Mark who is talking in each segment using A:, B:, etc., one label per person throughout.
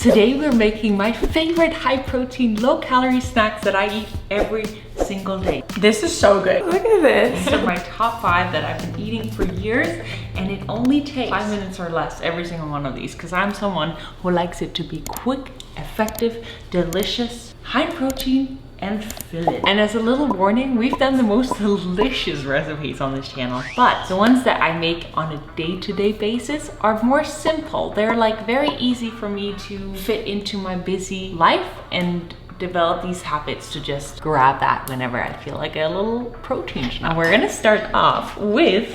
A: Today we're making my favorite high protein, low calorie snacks that I eat every single day.
B: This is so good. Look at this.
A: These are my top 5 that I've been eating for years, and it only takes 5 minutes or less every single one of these because I'm someone who likes it to be quick, effective, delicious, high protein, and filling. And as a little warning, we've done the most delicious recipes on this channel, but the ones that I make on a day-to-day basis are more simple. They're like very easy for me to fit into my busy life and develop these habits to just grab that whenever I feel like a little protein snack. And we're gonna start off with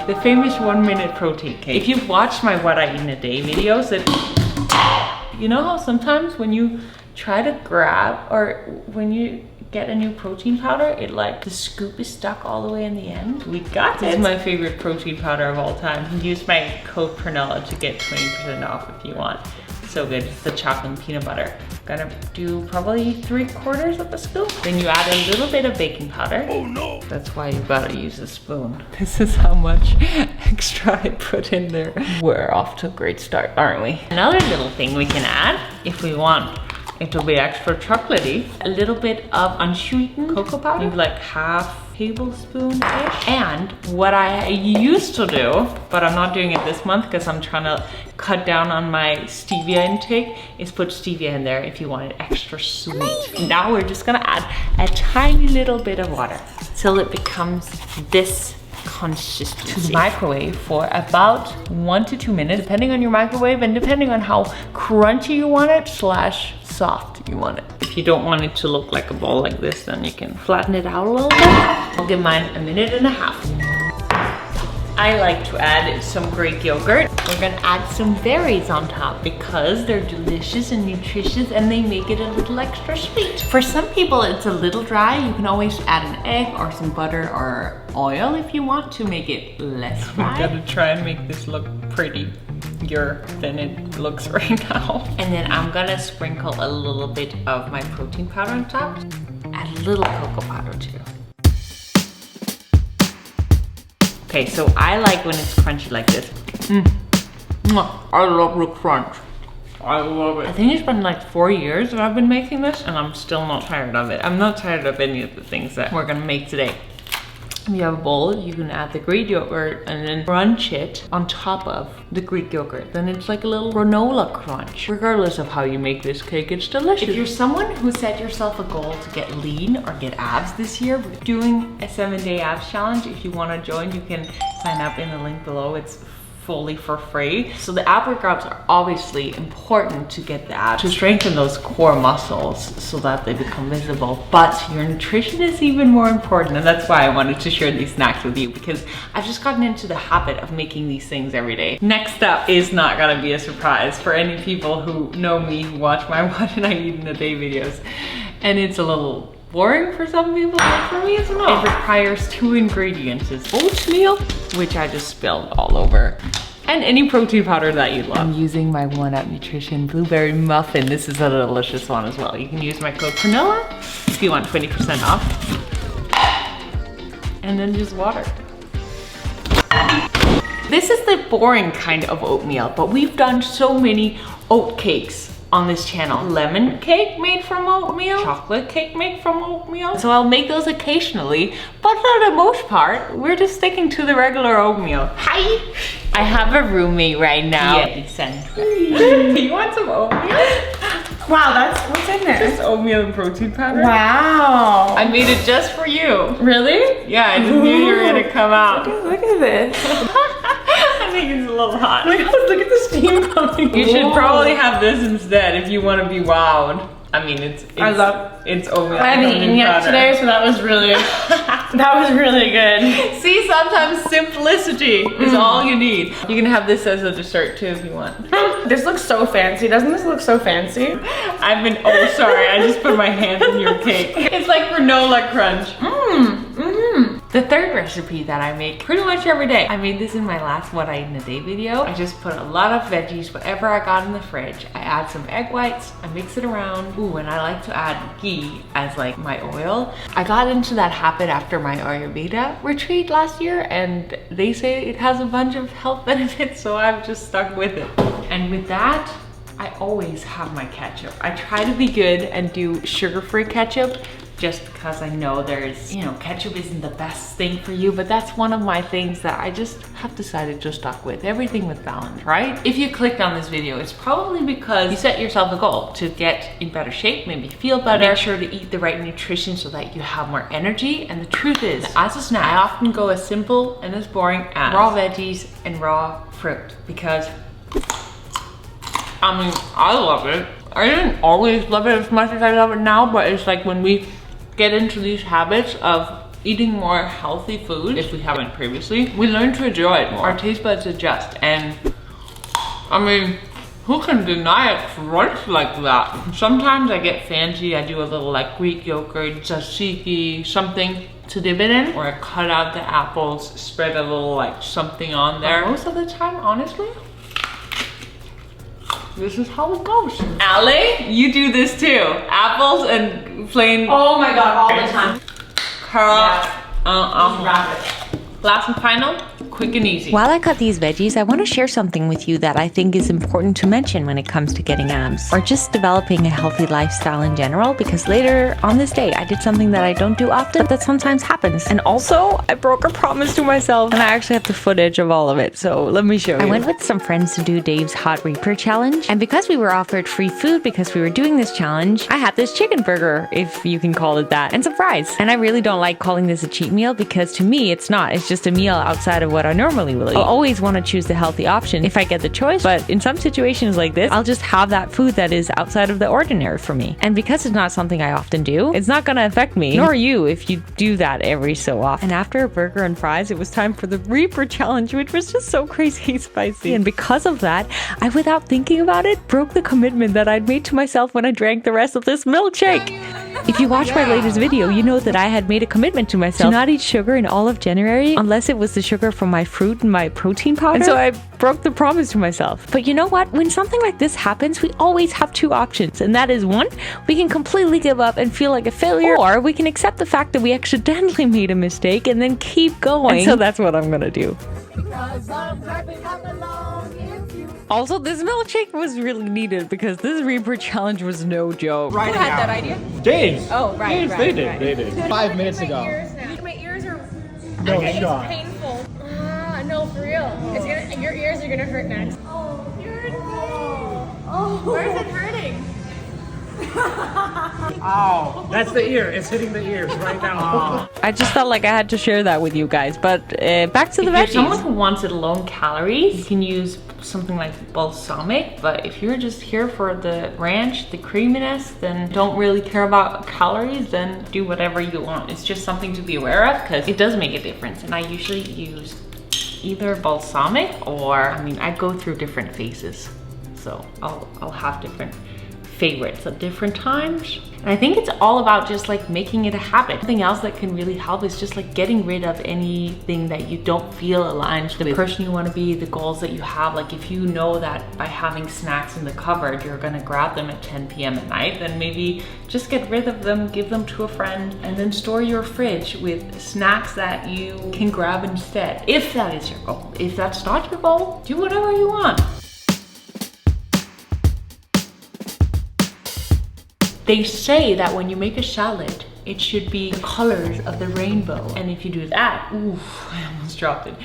A: the famous 1-minute protein cake. If you've watched my what I eat in a day videos, you know how sometimes when you try to grab or when you get a new protein powder, it like the scoop is stuck all the way in the end. We got this. This is my favorite protein powder of all time. Use my code Pernella to get 20% off if you want. So good. It's the chocolate and peanut butter. Gonna do probably 3/4 of a scoop. Then you add a little bit of baking powder. Oh no! That's why you gotta use a spoon. This is how much extra I put in there. We're off to a great start, aren't we? Another little thing we can add if we want it will be extra chocolatey. A little bit of unsweetened cocoa powder, maybe like half tablespoon-ish. And what I used to do, but I'm not doing it this month because I'm trying to cut down on my stevia intake, is put stevia in there if you want it extra sweet. Now we're just gonna add a tiny little bit of water till it becomes this consistency. To the microwave for about 1 to 2 minutes, depending on your microwave and depending on how crunchy you want it / soft you want it. If you don't want it to look like a ball like this, then you can flatten it out a little bit. I'll give mine 1.5 minutes. I like to add some Greek yogurt. We're gonna add some berries on top because they're delicious and nutritious and they make it a little extra sweet. For some people it's a little dry. You can always add an egg or some butter or oil if you want to make it less dry. We gotta try and make this look prettier than it looks right now. And then I'm gonna sprinkle a little bit of my protein powder on top. Add a little cocoa powder too. Okay, so I like when it's crunchy like this. I love the crunch. I love it. I think it's been like 4 years that I've been making this and I'm still not tired of it. I'm not tired of any of the things that we're gonna make today. If you have a bowl, you can add the Greek yogurt and then crunch it on top of the Greek yogurt. Then it's like a little granola crunch. Regardless of how you make this cake, it's delicious. If you're someone who set yourself a goal to get lean or get abs this year, we're doing a 7-day abs challenge. If you want to join, you can sign up in the link below. It's fully for free. So the ab workouts are obviously important to get the abs, to strengthen those core muscles so that they become visible, but your nutrition is even more important, and that's why I wanted to share these snacks with you because I've just gotten into the habit of making these things every day. Next up is not gonna be a surprise for any people who know me, who watch my what did I eat in a day videos, and it's a little boring for some people, but for me it's not. It requires 2 ingredients. It's oatmeal, which I just spilled all over, and any protein powder that you love. I'm using my 1UP Nutrition Blueberry Muffin. This is a delicious one as well. You can use my code Pernella if you want 20% off. And then just water. This is the boring kind of oatmeal, but we've done so many oat cakes on this channel. Lemon cake made from oatmeal, chocolate cake made from oatmeal. So I'll make those occasionally, but for the most part, we're just sticking to the regular oatmeal. Hi! I have a roommate right now. Yeah, you want some oatmeal?
B: Wow, what's in there?
A: Just oatmeal and protein powder.
B: Wow.
A: I made it just for you.
B: Really?
A: Yeah, I just knew you were gonna come out.
B: Look at this.
A: I think it's a little hot.
B: Look at the steam coming.
A: You should probably have this instead if you want to be wowed. I mean, it's oatmeal.
B: I haven't eaten yet today, so that was really, good.
A: See, sometimes simplicity is all you need. You can have this as a dessert too if you want.
B: This looks so fancy. Doesn't this look so fancy?
A: Oh sorry, I just put my hand in your cake. It's like granola crunch. The third recipe that I make pretty much every day. I made this in my last what I eat in a day video. I just put a lot of veggies, whatever I got in the fridge. I add some egg whites, I mix it around. Ooh, and I like to add ghee as like my oil. I got into that habit after my Ayurveda retreat last year, and they say it has a bunch of health benefits, so I've just stuck with it. And with that, I always have my ketchup. I try to be good and do sugar-free ketchup just because I know there's, you know, ketchup isn't the best thing for you, but that's one of my things that I just have decided to stuck with. Everything with balance, right? If you clicked on this video, it's probably because you set yourself a goal to get in better shape, maybe feel better, make sure to eat the right nutrition so that you have more energy. And the truth is, as a snack, I often go as simple and as boring as raw veggies and raw fruit because I mean, I love it. I didn't always love it as much as I love it now, but it's like when we get into these habits of eating more healthy food, if we haven't previously, we learn to enjoy it more. Our taste buds adjust, and I mean, who can deny a crunch like that? Sometimes I get fancy, I do a little like Greek yogurt, tzatziki, something to dip it in, or I cut out the apples, spread a little like something on there. But most of the time, honestly, this is how it goes. Ale, you do this too. Apples and plain.
B: Oh my god, all the time.
A: Carrot.
B: Rabbit.
A: Last and final, quick and easy.
C: While I cut these veggies, I want to share something with you that I think is important to mention when it comes to getting abs or just developing a healthy lifestyle in general, because later on this day I did something that I don't do often that sometimes happens. And also I broke a promise to myself, and I actually have the footage of all of it, so let me show you. I went with some friends to do Dave's Hot Reaper challenge, and because we were offered free food because we were doing this challenge, I had this chicken burger, if you can call it that, and some fries. And I really don't like calling this a cheat meal because to me it's not. It's just a meal outside of what I normally will eat. I'll always want to choose the healthy option if I get the choice, but in some situations like this, I'll just have that food that is outside of the ordinary for me. And because it's not something I often do, it's not going to affect me, nor you, if you do that every so often. And after a burger and fries, it was time for the Reaper challenge, which was just so crazy spicy. And because of that, I, without thinking about it, broke the commitment that I'd made to myself when I drank the rest of this milkshake. If you watch my latest video, you know that I had made a commitment to myself to not eat sugar in all of January unless it was the sugar from my fruit and my protein powder. And so I broke the promise to myself. But you know what? When something like this happens, we always have two options. And that is, one, we can completely give up and feel like a failure, or we can accept the fact that we accidentally made a mistake and then keep going. And so that's what I'm gonna do. Also, this milkshake was really needed because this Reaper challenge was no joke.
D: Who had that idea?
E: James.
D: Oh, right,
E: James, they did. 5 minutes ago.
D: My ears are
E: No shot.
D: painful. No, for real. It's gonna, your ears are gonna hurt next. Oh, you're oh. Where is it hurting?
E: Ow. That's the ear. It's hitting the ears right now.
C: I just felt like I had to share that with you guys, but back to the
A: If you're
C: veggies.
A: someone who wants it low calories, you can use something like balsamic, but if you're just here for the ranch, the creaminess, then don't really care about calories, then do whatever you want. It's just something to be aware of because it does make a difference. And I usually use either balsamic or, I mean, I go through different phases. So I'll have different favorites at different times. And I think it's all about just like making it a habit. Something else that can really help is just like getting rid of anything that you don't feel aligns with the person you want to be, the goals that you have. Like if you know that by having snacks in the cupboard, you're gonna grab them at 10 p.m. at night, then maybe just get rid of them, give them to a friend, and then store your fridge with snacks that you can grab instead. If that is your goal. If that's not your goal, do whatever you want. They say that when you make a salad, it should be the colors of the rainbow. And if you do that, ooh, I almost dropped it.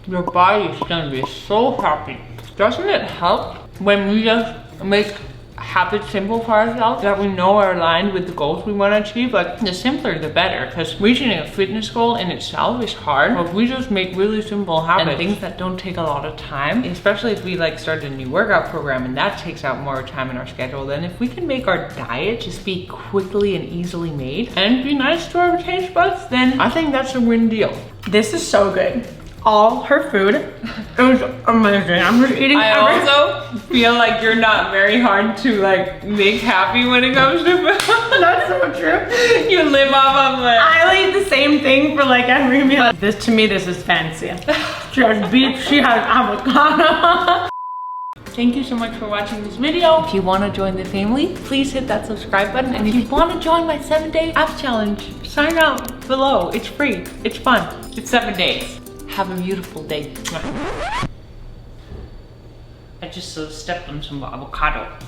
A: Your body is gonna be so happy. Doesn't it help when we just make habits simple for ourselves that we know are aligned with the goals we want to achieve? Like the simpler the better, because reaching a fitness goal in itself is hard, but if we just make really simple habits and things that don't take a lot of time, especially if we like start a new workout program and that takes out more time in our schedule, then if we can make our diet just be quickly and easily made and be nice to our taste buds, then I think that's a win deal.
B: This is so good. All her food, it was amazing. I'm just eating everything.
A: I also feel like you're not very hard to like make happy when it comes to food.
B: That's so true.
A: You live off of it.
B: I eat the same thing for like every meal. This, to me, this is fancy. She has beef, she has avocado.
A: Thank you so much for watching this video. If you want to join the family, please hit that subscribe button. And if you want to join my 7-day abs challenge, sign up below. It's free. It's fun. It's 7 days. Have a beautiful day. I I just stepped on some avocado.